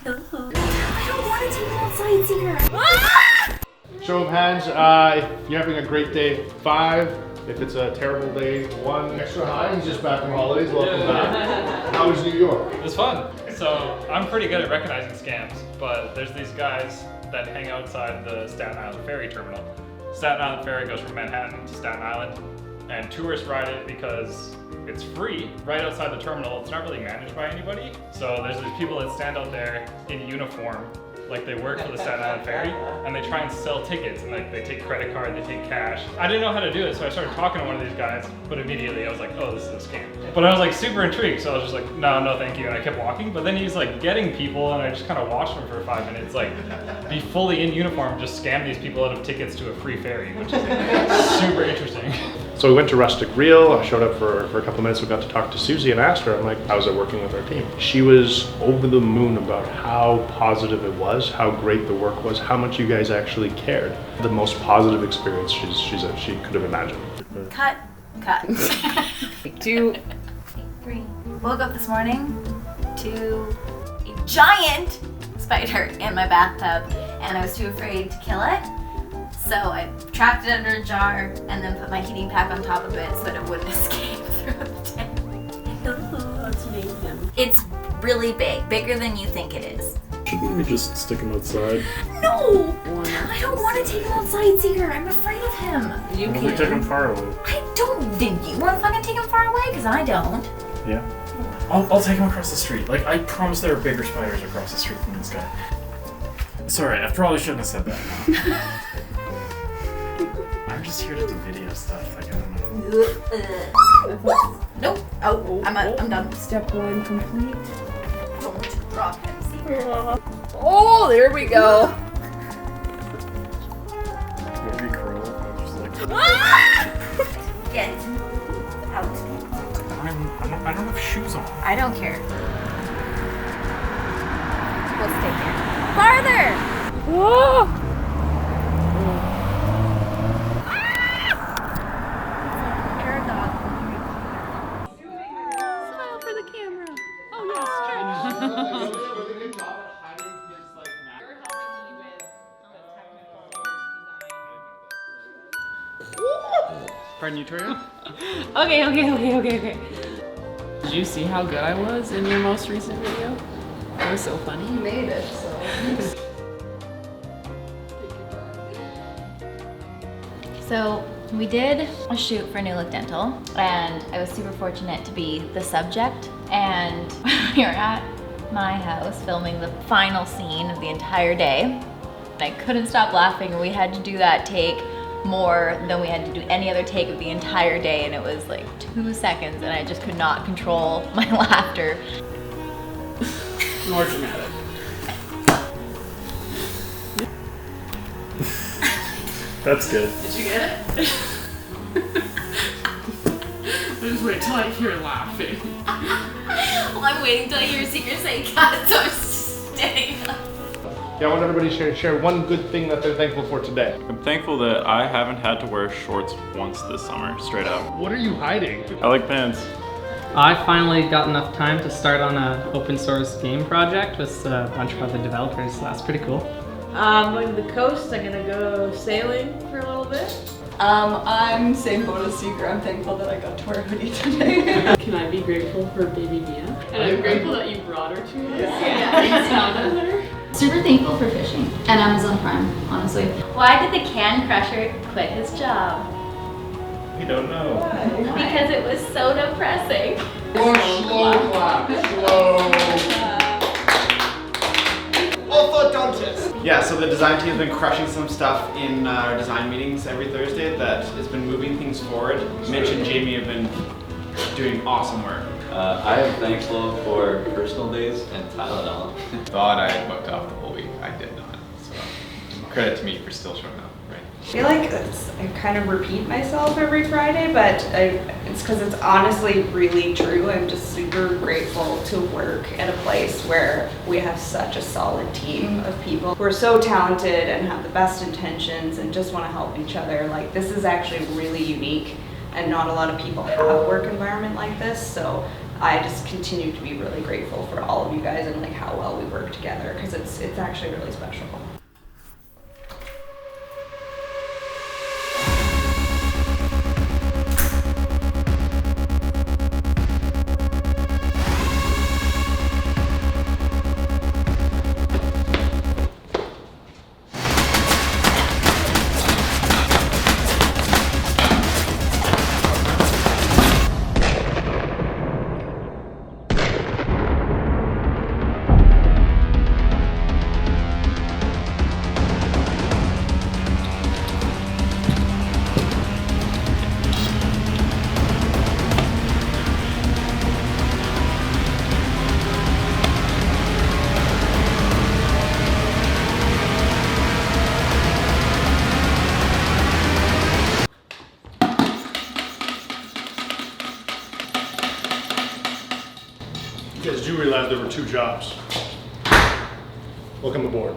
I don't want to take him outside, Seeker. Ah! Show of hands, if you're having a great day, 5. If it's a terrible day, 1. Extra high. He's just back from holidays. Welcome back. How was New York? It was fun. So I'm pretty good at recognizing scams, but there's these guys that hang outside the Staten Island ferry terminal. Staten Island ferry goes from Manhattan to Staten Island, and tourists ride it because it's free right outside the terminal. It's not really managed by anybody. So there's these people that stand out there in uniform, like they work for the Staten Island ferry, and they try and sell tickets, and like they take credit card, they take cash. I didn't know how to do it, so I started talking to one of these guys, but immediately I was like, oh, this is a scam. But I was like super intrigued, so I was just like, no, thank you, and I kept walking. But then he's like getting people, and I just kind of watched him for 5 minutes, like be fully in uniform, just scam these people out of tickets to a free ferry, which is super interesting. So we went to Rustic Reel. I showed up for a couple minutes. We got to talk to Susie and asked her, I'm like, how's it working with our team? She was over the moon about how positive it was, how great the work was, how much you guys actually cared. The most positive experience she could have imagined. Cut. 2, 3. Woke up this morning to a giant spider in my bathtub, and I was too afraid to kill it. So I trapped it under a jar and then put my heating pad on top of it so that it wouldn't escape through the day. That's amazing. It's really big, bigger than you think it is. Shouldn't we just stick him outside? No! I don't want to take him outside, Seeker. I'm afraid of him. You Why don't can we take him far away? I don't. Did you want to fucking take him far away? Because I don't. Yeah. I'll take him across the street. Like, I promise there are bigger spiders across the street from this guy. Sorry, I probably shouldn't have said that. I'm just here to do video stuff. Like, I don't know. Nope. Oh, I'm done. Step 1 complete. Don't drop him, Seeker. Oh, there we go. Maybe curl. Just like. Get out. I don't have shoes on. I don't care. We'll stay here. Farther! Whoa! Smile for the camera. Oh yes, stretch. Pardon you, Toria? Okay. Did you see how good I was in your most recent video? It was so funny. You made it, so. So we did a shoot for New Look Dental, and I was super fortunate to be the subject. And we were at my house filming the final scene of the entire day. I couldn't stop laughing, and we had to do that take more than we had to do any other take of the entire day, and it was like 2 seconds, and I just could not control my laughter. More dramatic. That's good. Did you get it? Just wait till I hear laughing. Well, I'm waiting till I hear Seeker say cut, so I'm standing up. Yeah, I want everybody to share one good thing that they're thankful for today. I'm thankful that I haven't had to wear shorts once this summer, straight up. What are you hiding? I like pants. I finally got enough time to start on an open source game project with a bunch of other developers, so that's pretty cool. I'm going to the coast. I'm gonna go sailing for a little bit. I'm same boat as Seeker. I'm thankful that I got to wear a hoodie today. Can I be grateful for baby Mia? And I'm grateful that you brought her to us. Yeah. Super thankful for fishing and Amazon Prime, honestly. Why did the can crusher quit his job? We don't know. Because it was so depressing. Slow clap. Slow. Orthodontist. Yeah, so the design team has been crushing some stuff in our design meetings every Thursday that has been moving things forward. Mitch and Jamie have been doing awesome work. I am thankful for personal days and Tylenol. Thought I had booked off the whole week. I did not. So credit to me for still showing up. Right. I feel like I kind of repeat myself every Friday, but it's because it's honestly really true. I'm just super grateful to work at a place where we have such a solid team of people who are so talented and have the best intentions and just want to help each other. Like, this is actually really unique, and not a lot of people have a work environment like this. So I just continue to be really grateful for all of you guys and like how well we work together, because it's actually really special. You guys do realize there were 2 jobs. Welcome aboard.